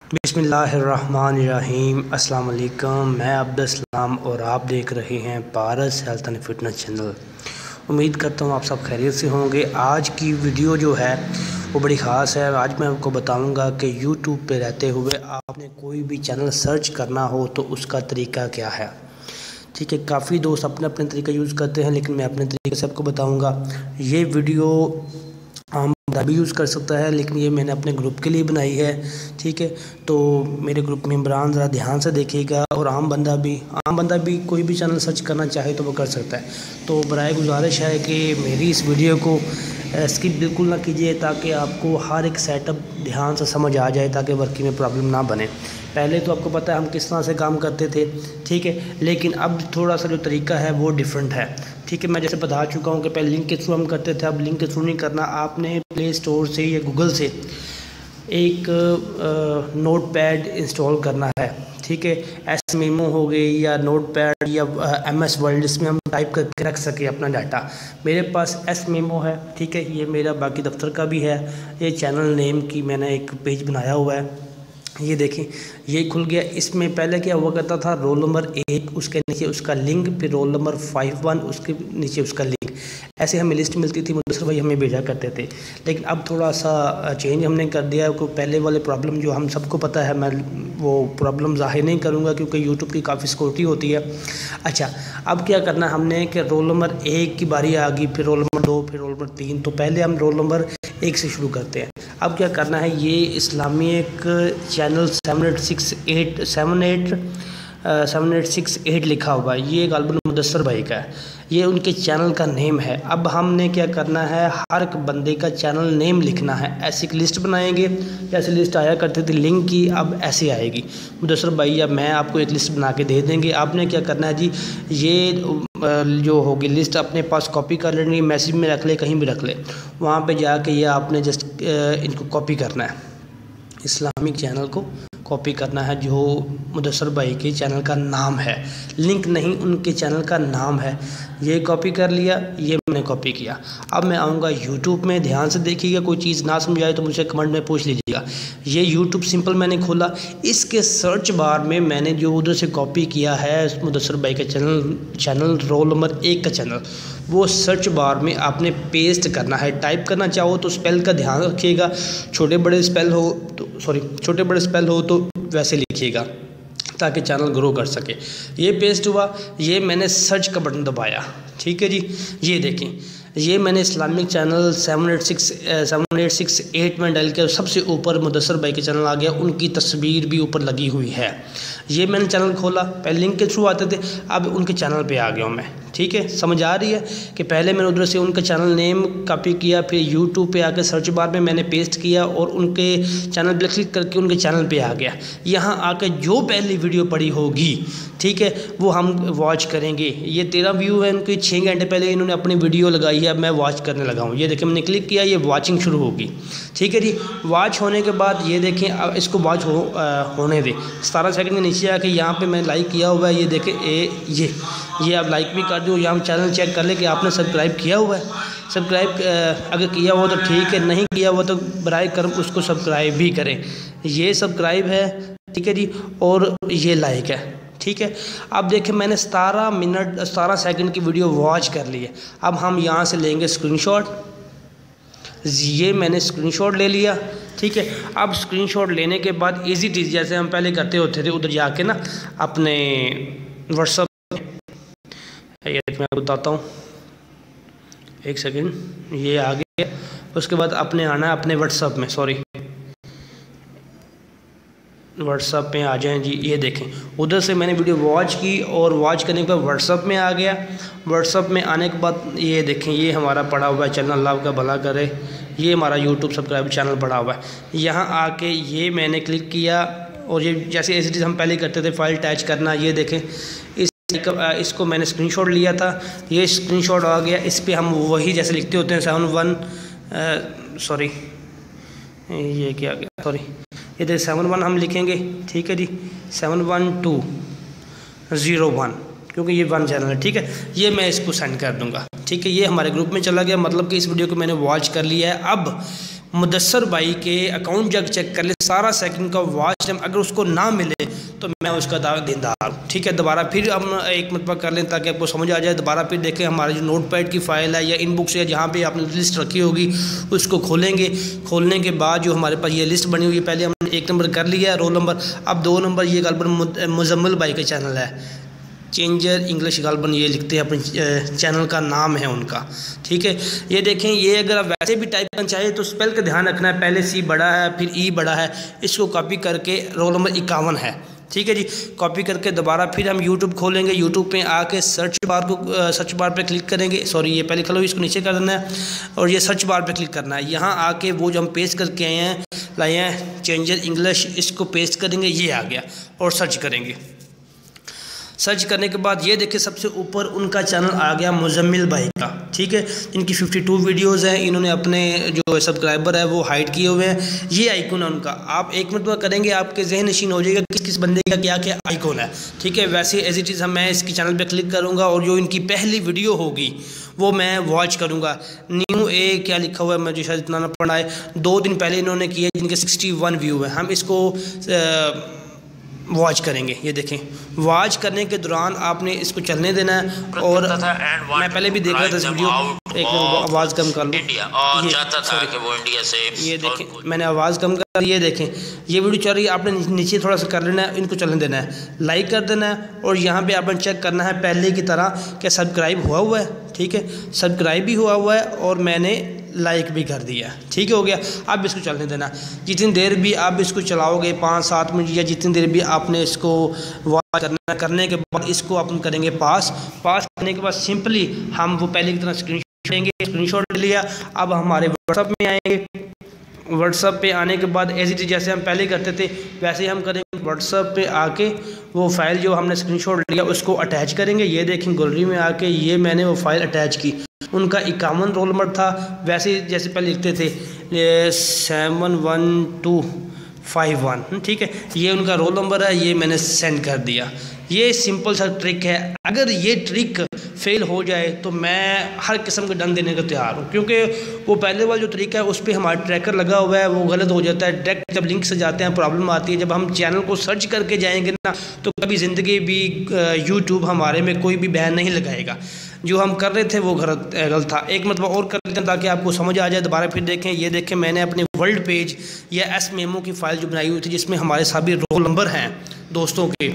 बिस्मिल्लाहिर्रहमानिर्रहीम। अस्सलाम वालेकुम। मैं अब्दुल और आप देख रहे हैं पारस हेल्थ एंड फिटनेस चैनल। उम्मीद करता हूँ आप सब खैरियत से होंगे। आज की वीडियो जो है वो बड़ी ख़ास है। आज मैं आपको बताऊंगा कि यूट्यूब पे रहते हुए आपने कोई भी चैनल सर्च करना हो तो उसका तरीका क्या है। ठीक है, काफ़ी दोस्त अपने अपने तरीका यूज़ करते हैं, लेकिन मैं अपने तरीके से आपको बताऊँगा। ये वीडियो आम बंदा भी यूज़ कर सकता है, लेकिन ये मैंने अपने ग्रुप के लिए बनाई है। ठीक है, तो मेरे ग्रुप मेंबरान ज़रा ध्यान से देखिएगा। और आम बंदा भी कोई भी चैनल सर्च करना चाहे तो वो कर सकता है। तो बराए गुजारिश है कि मेरी इस वीडियो को स्किप बिल्कुल ना कीजिए, ताकि आपको हर एक सेटअप ध्यान से समझ आ जाए, ताकि वर्किंग में प्रॉब्लम ना बने। पहले तो आपको पता है हम किस तरह से काम करते थे, ठीक है, लेकिन अब थोड़ा सा जो तरीका है वो डिफरेंट है। ठीक है, मैं जैसे बता चुका हूँ कि पहले लिंक के थ्रू हम करते थे, अब लिंक के थ्रू नहीं करना। आपने प्ले स्टोर से या गूगल से एक नोटपैड इंस्टॉल करना है। ठीक है, एस मेमो हो गई या नोटपैड या MS वर्ड, इसमें हम टाइप करके रख सके अपना डाटा। मेरे पास एस मेमो है। ठीक है, ये मेरा बाकी दफ्तर का भी है। ये चैनल नेम की मैंने एक पेज बनाया हुआ है, ये देखें, ये खुल गया। इसमें पहले क्या हुआ करता था, रोल नंबर 1 उसके नीचे उसका लिंक, फिर रोल नंबर 51 उसके नीचे उसका लिंक, ऐसे हमें लिस्ट मिलती थी। मुदस्सर भाई हमें भेजा करते थे। लेकिन अब थोड़ा सा चेंज हमने कर दिया। को पहले वाले प्रॉब्लम जो हम सबको पता है, मैं वो प्रॉब्लम ज़ाहिर नहीं करूँगा क्योंकि यूट्यूब की काफ़ी सिक्योरिटी होती है। अच्छा, अब क्या करना हमने कि रोल नंबर 1 की बारी आ गई, फिर रोल नंबर 2, फिर रोल नंबर 3। तो पहले हम रोल नंबर 1 से शुरू करते हैं। अब क्या करना है, ये इस्लामिक चैनल 7868 लिखा हुआ है, ये गालिबन मुदस्सर भाई का है, ये उनके चैनल का नेम है। अब हमने क्या करना है, हर एक बंदे का चैनल नेम लिखना है। ऐसी एक लिस्ट बनाएंगे, जैसे लिस्ट आया करती थी लिंक की, अब ऐसे आएगी। मुदस्सर भाई या मैं आपको एक लिस्ट बना के दे देंगे। आपने क्या करना है जी, ये जो होगी लिस्ट अपने पास कॉपी कर लेनी, मैसेज में रख ले, कहीं भी रख ले, वहाँ पे जाके ये आपने जस्ट इनको कॉपी करना है, इस्लामिक चैनल को कॉपी करना है, जो मुदस्सर भाई के चैनल का नाम है। लिंक नहीं, उनके चैनल का नाम है। ये कॉपी कर लिया, ये मैंने कॉपी किया। अब मैं आऊँगा यूट्यूब में, ध्यान से देखिएगा, कोई चीज़ ना समझ आए तो मुझे कमेंट में पूछ लीजिएगा। ये यूट्यूब सिंपल मैंने खोला, इसके सर्च बार में मैंने जो उधर से कॉपी किया है मुदस्सर भाई का चैनल रोल नंबर 1 का चैनल, वो सर्च बार में आपने पेस्ट करना है। टाइप करना चाहो तो स्पेल का ध्यान रखिएगा, छोटे बड़े स्पेल हो तो वैसे लिखिएगा, ताकि चैनल ग्रो कर सके। ये पेस्ट हुआ, ये मैंने सर्च का बटन दबाया। ठीक है जी, ये देखें, ये मैंने इस्लामिक चैनल 7868 में डाल के सबसे ऊपर मुदस्सर भाई के चैनल आ गया, उनकी तस्वीर भी ऊपर लगी हुई है। ये मैंने चैनल खोला, पहले लिंक के थ्रू आते थे, अब उनके चैनल पे आ गया हूँ मैं। ठीक है, समझ आ रही है कि पहले मैंने उधर से उनका चैनल नेम कॉपी किया, फिर यूट्यूब पे आकर सर्च बार में मैंने पेस्ट किया और उनके चैनल पर क्लिक करके उनके चैनल पे आ गया। यहाँ आकर जो पहली वीडियो पड़ी होगी, ठीक है, वो हम वॉच करेंगे। ये 13 व्यू है उनके, 6 घंटे पहले इन्होंने अपनी वीडियो लगाई है, अब मैं वॉच करने लगा हूँ। ये देखें, मैंने क्लिक किया, ये वॉचिंग शुरू होगी। ठीक है जी, वॉच होने के बाद ये देखें, अब इसको वॉच होने दें। 17 सेकंड के नीचे आके यहाँ पे मैंने लाइक किया हुआ है, ये देखें, ये आप लाइक भी कर दो। यहाँ चैनल चेक कर ले कि आपने सब्सक्राइब किया हुआ है। सब्सक्राइब अगर किया हुआ तो ठीक है, नहीं किया हुआ तो बराए करम उसको सब्सक्राइब भी करें। ये सब्सक्राइब है, ठीक है जी, और ये लाइक है। ठीक है, अब देखें, मैंने 17 सेकंड की वीडियो वॉच कर ली है। अब हम यहाँ से लेंगे स्क्रीनशॉट, ये मैंने स्क्रीनशॉट ले लिया। ठीक है, अब स्क्रीनशॉट लेने के बाद इजी चीज़ जैसे हम पहले करते होते थे, उधर जाके ना अपने व्हाट्सएप, ये मैं बताता हूँ, एक सेकंड, ये आ गया। उसके बाद अपने आना है अपने व्हाट्सएप में, व्हाट्सएप में आ जाएं जी। ये देखें, उधर से मैंने वीडियो वॉच की और वॉच करने के बाद व्हाट्सएप में आ गया। व्हाट्सएप में आने के बाद ये देखें, ये हमारा पड़ा हुआ है चैनल, अल्लाह का भला करे, ये हमारा यूट्यूब सब्सक्राइब चैनल पड़ा हुआ है। यहाँ आके ये मैंने क्लिक किया और ये जैसे ऐसी चीज़ हम पहले करते थे, फाइल अटैच करना। ये देखें, इसको मैंने स्क्रीनशॉट लिया था, ये स्क्रीनशॉट आ गया। इस पर हम वही जैसे लिखते होते हैं 71 ये क्या गया, ये देखिए 71 हम लिखेंगे। ठीक है जी, 71201, क्योंकि ये 1 चैनल है। ठीक है, ये मैं इसको सेंड कर दूंगा। ठीक है, ये हमारे ग्रुप में चला गया, मतलब कि इस वीडियो को मैंने वॉच कर लिया है। अब मुदस्सर भाई के अकाउंट जब चेक कर ले, सारा सेकंड का वॉच टाइम अगर उसको ना मिले तो मैं उसका देनदार हूँ। ठीक है, दोबारा फिर हम एक मरतबा कर लें ताकि आपको समझ आ जाए। दोबारा फिर देखें हमारे जो नोटपैड की फ़ाइल है या इनबुक्स या जहाँ पे आपने लिस्ट रखी होगी उसको खोलेंगे। खोलने के बाद जो हमारे पास ये लिस्ट बनी हुई है, पहले हमने 1 नंबर कर लिया है रोल नंबर। अब 2 नंबर ये गालबन मुजम्मिल भाई का चैनल है, चेंजर इंग्लिश गालबन ये लिखते हैं, अपने चैनल का नाम है उनका। ठीक है, ये देखें, ये अगर आप वैसे भी टाइप करना चाहिए तो स्पेल का ध्यान रखना है, पहले सी बड़ा है फिर ई बड़ा है। इसको कॉपी करके रोल नंबर 51 है। ठीक है जी, कॉपी करके दोबारा फिर हम यूट्यूब खोलेंगे। यूट्यूब पे आके सर्च बार पे क्लिक करेंगे। सॉरी, ये पहले खोलो, इसको नीचे कर देना है और ये सर्च बार पे क्लिक करना है। यहाँ आके वो जो हम पेस्ट करके लाए हैं चेंजर इंग्लिश, इसको पेस्ट करेंगे, ये आ गया और सर्च करेंगे। सर्च करने के बाद ये देखिए सबसे ऊपर उनका चैनल आ गया मुजम्मिल भाई का। ठीक है, इनकी 52 वीडियोस हैं, इन्होंने अपने जो सब्सक्राइबर है वो हाइड किए हुए हैं। ये आइकॉन है उनका, आप एक मिनट करेंगे आपके जहन नशीन हो जाएगा किस किस बंदे का क्या क्या आइकॉन है। ठीक है, वैसे एज इट इज़ मैं इसकी चैनल पे क्लिक करूँगा और जो इनकी पहली वीडियो होगी वो मैं वॉच करूँगा। न्यू ए क्या लिखा हुआ है मुझे शायद इतना ना पढ़ना है, 2 दिन पहले इन्होंने किया जिनके 61 व्यू है। हम इसको वॉच करेंगे। ये देखें, वॉच करने के दौरान आपने इसको चलने देना है। और मैं पहले भी देख रहा था इस वीडियो, एक आवाज़ कम कर लो, ये चाहता था कि वो इंडिया से, ये देखें मैंने आवाज़ कम कर, ये देखें ये वीडियो चल रही है, आपने नीचे थोड़ा सा कर लेना है, इनको चलने देना है, लाइक कर देना है और यहाँ पे आपने चेक करना है पहले की तरह क्या सब्सक्राइब हुआ है। ठीक है, सब्सक्राइब भी हुआ है और मैंने लाइक भी कर दिया। ठीक है, हो गया। अब इसको चलने देना, जितनी देर भी आप इसको चलाओगे 5-7 मिनट या जितनी देर भी आपने इसको वॉच करने के बाद इसको अपन करेंगे पास करने के बाद सिंपली हम वो पहले की तरह स्क्रीनशॉट लेंगे। स्क्रीनशॉट लिया, अब हमारे व्हाट्सएप में आएंगे। व्हाट्सएप पे आने के बाद एज इट इज़ जैसे हम पहले करते थे वैसे ही हम करेंगे। व्हाट्सएप पे आके वो फाइल जो हमने स्क्रीनशॉट लिया उसको अटैच करेंगे। ये देखें गैलरी में आके ये मैंने वो फाइल अटैच की। उनका 51 रोल नंबर था, वैसे जैसे पहले लिखते थे 71251। ठीक है, ये उनका रोल नंबर है, ये मैंने सेंड कर दिया। ये सिंपल सा ट्रिक है। अगर ये ट्रिक फेल हो जाए तो मैं हर किस्म का डन देने को तैयार हूँ, क्योंकि वो पहले वाला जो तरीका है उस पर हमारा ट्रैकर लगा हुआ है, वो गलत हो जाता है। डायरेक्ट जब लिंक से जाते हैं प्रॉब्लम आती है। जब हम चैनल को सर्च करके जाएंगे ना तो कभी ज़िंदगी भी यूट्यूब हमारे में कोई भी बैन नहीं लगाएगा। जो हम कर रहे थे वो गलत था। एक मतलब और कर लेते हैं ताकि आपको समझ आ जाए। दोबारा फिर देखें, ये देखें मैंने अपने वर्ल्ड पेज या एस मेमो की फ़ाइल जो बनाई हुई थी जिसमें हमारे सभी रोल नंबर हैं दोस्तों के,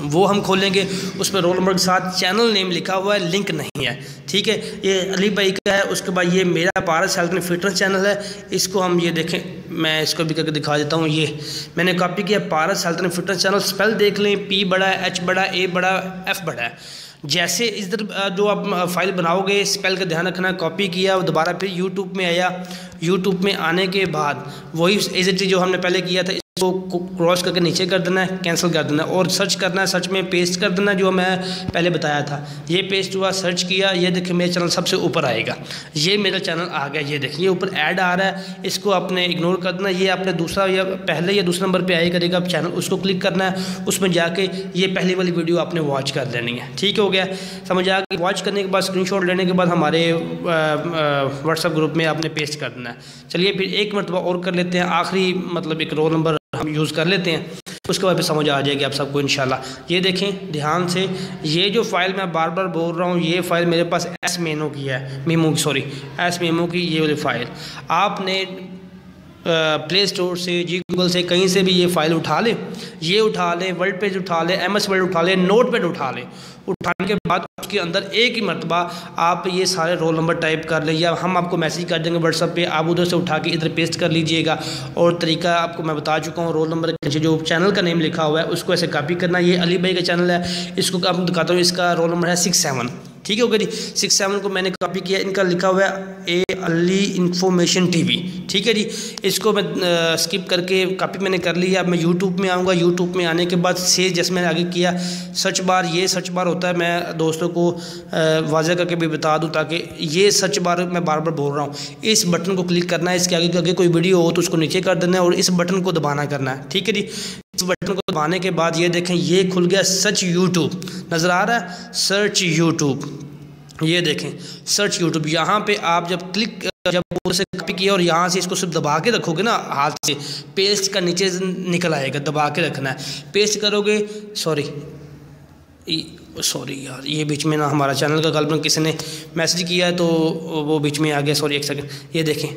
वो हम खोलेंगे। उस पर रोल नंबर के साथ चैनल नेम लिखा हुआ है, लिंक नहीं है। ठीक है, ये अली भाई का है। उसके बाद ये मेरा पारस हेल्थ फिटनेस चैनल है, इसको हम ये देखें, मैं इसको भी करके दिखा देता हूँ। ये मैंने कॉपी किया, पारस हेल्थ फिटनेस चैनल। स्पेल देख लें, P बड़ा है, H बड़ा, A बड़ा, F बड़ा है। जैसे इधर जो आप फाइल बनाओगे स्पेल का ध्यान रखना। कॉपी किया, दोबारा फिर यूट्यूब में आया। यूट्यूब में आने के बाद वही एज जो हमने पहले किया था इसको क्रॉस करके नीचे कर देना है, कैंसिल कर देना है और सर्च करना है। सर्च में पेस्ट कर देना जो मैं पहले बताया था। ये पेस्ट हुआ, सर्च किया, ये देखिए मेरा चैनल सबसे ऊपर आएगा। ये मेरा चैनल आ गया। ये देखिए ऊपर ऐड आ रहा है, इसको आपने इग्नोर कर देना। ये आपने दूसरा या पहले या दूसरे नंबर पर आया करेगा आप चैनल, उसको क्लिक करना है। उसमें जाके ये पहली वाली वीडियो आपने वॉच कर लेनी है। ठीक हो गया, समझ आ गया। वॉच करने के बाद स्क्रीनशॉट लेने के बाद हमारे व्हाट्सएप ग्रुप में आपने पेस्ट कर देना है। चलिए फिर एक मरतबा और कर लेते हैं, आखिरी मतलब एक रोल नंबर हम यूज़ कर लेते हैं, उसके बाद फिर समझ आ जाएगी आप सबको इंशाल्लाह। ये देखें ध्यान से, ये जो फाइल मैं बार बार बोल रहा हूँ, ये फाइल मेरे पास एस मेमो की ये वाली फाइल। आपने प्ले स्टोर से, गूगल से, कहीं से भी ये फाइल उठा ले, वर्ल्ड पेज उठा ले, MS वर्ड उठा ले, नोटपैड उठा ले। उठाने के बाद उसके अंदर एक ही मरतबा आप ये सारे रोल नंबर टाइप कर ले, या हम आपको मैसेज कर देंगे व्हाट्सएप पे, आप उधर से उठा के इधर पेस्ट कर लीजिएगा। और तरीका आपको मैं बता चुका हूँ। रोल नंबर के जो चैनल का नेम लिखा हुआ है उसको ऐसे कॉपी करना। ये अली भाई का चैनल है, इसको आपको दिखाता हूँ। इसका रोल नंबर है 67। ठीक है, हो गया जी। 67 को मैंने कॉपी किया, इनका लिखा हुआ है ए अली इन्फॉर्मेशन TV। ठीक है जी, इसको मैं स्किप करके कॉपी मैंने कर लिया। अब मैं यूट्यूब में आऊँगा। यूट्यूब में आने के बाद से जैसे मैंने आगे किया सर्च बार, ये सर्च बार होता है। मैं दोस्तों को वाज़ह करके भी बता दूं ताकि ये सर्च बार मैं बार बार बोल रहा हूँ। इस बटन को क्लिक करना है, इसके आगे कोई वीडियो हो तो उसको नीचे कर देना है और इस बटन को दबाना करना है। ठीक है जी, इस बटन को दबाने के बाद ये देखें ये खुल गया सर्च यूट्यूब, नज़र आ रहा है सर्च यूट्यूब। ये देखें सर्च यूट्यूब। यहाँ पे आप जब क्लिक जब ऊपर से कॉपी किया और यहाँ से इसको सिर्फ दबा के रखोगे ना हाथ से, पेस्ट का नीचे निकल आएगा, दबा के रखना है। पेस्ट करोगे, सॉरी यार, ये बीच में ना हमारा चैनल का गलत किसी ने मैसेज किया है तो वो बीच में आ गया, सॉरी एक सेकंड। ये देखें,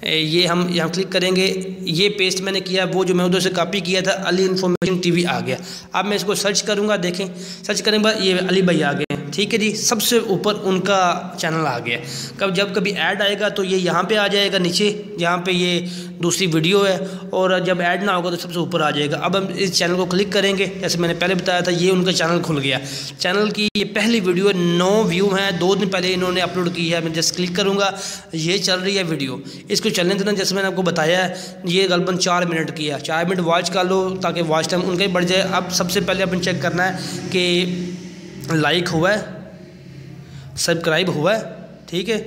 ये हम यहाँ क्लिक करेंगे, ये पेस्ट मैंने किया, वो जो मैं उधर से कॉपी किया था अली इन्फॉर्मेशन टीवी आ गया। अब मैं इसको सर्च करूँगा, देखें सर्च करने के बाद ये अली भाई आ गए, ठीक है जी, सबसे ऊपर उनका चैनल आ गया। जब कभी ऐड आएगा तो ये यहाँ पे आ जाएगा नीचे, जहाँ पे ये दूसरी वीडियो है, और जब ऐड ना होगा तो सबसे ऊपर आ जाएगा। अब हम इस चैनल को क्लिक करेंगे, जैसे मैंने पहले बताया था, ये उनका चैनल खुल गया। चैनल की ये पहली वीडियो है, 9 व्यू हैं, 2 दिन पहले इन्होंने अपलोड की है। मैं जस्ट क्लिक करूँगा, ये चल रही है वीडियो, इसको चलने देना। जैसे मैंने आपको बताया है, ये गलबन 4 मिनट की है, 4 मिनट वॉच कर लो ताकि वॉच टाइम उनका ही बढ़ जाए। अब सबसे पहले अपन चेक करना है कि लाइक हुआ है, सब्सक्राइब हुआ है, ठीक है,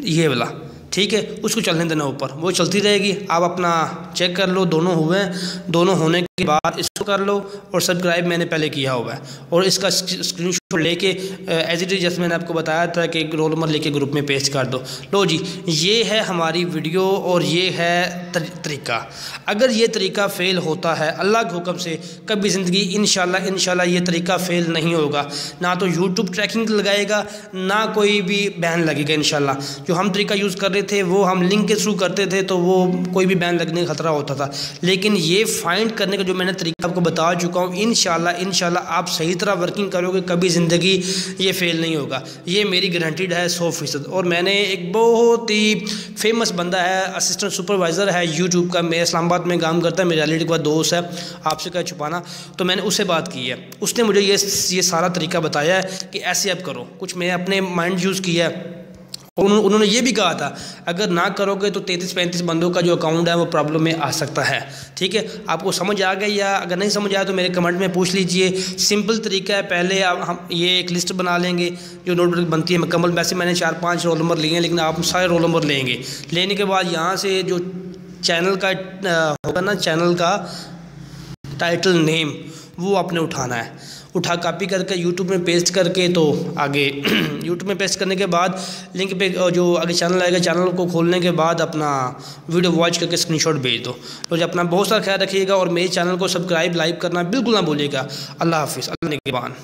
ये वाला, ठीक है, उसको चलने देना ऊपर, वो चलती रहेगी। आप अपना चेक कर लो, दोनों हुए हैं, दोनों होने के बाद इसको कर लो, और सब्सक्राइब मैंने पहले किया हुआ है, और इसका स्क्रीनशॉट लेके एज इट इज जैसे मैंने आपको बताया था कि रोल नंबर लेके ग्रुप में पेस्ट कर दो। लो जी, ये है हमारी वीडियो और ये है तरीका। अगर ये तरीका फ़ेल होता है अल्लाह के हुक्म से, कभी ज़िंदगी इंशाल्लाह ये तरीका फ़ेल नहीं होगा। ना तो यूट्यूब ट्रैकिंग लगाएगा, ना कोई भी बैन लगेगा इंशाल्लाह। जो हम तरीका यूज़ कर रहे थे वो हम लिंक के थ्रू करते थे, तो वो कोई भी बैन लगने का खतरा होता था। लेकिन ये फाइंड करने का जो मैंने तरीका आपको बता चुका हूँ, इंशाल्लाह आप सही तरह वर्किंग करोगे, कभी ज़िंदगी ये फ़ेल नहीं होगा, ये मेरी गारंटीड है 100%। और मैंने एक बहुत ही फेमस बंदा है, असिस्टेंट सुपरवाइज़र है यूट्यूब का, मेरे इस्लामाबाद में काम करता है, मेरे रिलेटिव का दोस्त है, आपसे क्या छुपाना, तो मैंने उससे बात की है, उसने मुझे ये सारा तरीका बताया है कि ऐसे आप करो। कुछ मैं अपने माइंड यूज़ किया है, उन्होंने ये भी कहा था अगर ना करोगे तो 33-35 बंदों का जो अकाउंट है वो प्रॉब्लम में आ सकता है। ठीक है, आपको समझ आ गई, या अगर नहीं समझ आया तो मेरे कमेंट में पूछ लीजिए। सिंपल तरीका है, पहले हम ये एक लिस्ट बना लेंगे जो नोटबुक बनती है मुकम्मल। वैसे मैंने 4-5 रोल नंबर लिए हैं, लेकिन आप सारे रोल नंबर लेंगे। लेने के बाद यहाँ से जो चैनल का होगा ना, चैनल का टाइटल नेम, वो आपने उठाना है, उठा कॉपी करके यूट्यूब में पेस्ट करके, तो आगे यूट्यूब में पेस्ट करने के बाद लिंक पे जो आगे चैनल आएगा, चैनल को खोलने के बाद अपना वीडियो वॉच करके स्क्रीनशॉट भेज दो। तो अपना बहुत सारा ख्याल रखिएगा, और मेरे चैनल को सब्सक्राइब लाइक करना बिल्कुल ना भूलिएगा। अल्लाह हाफिज़, अल्लाह निगहबान।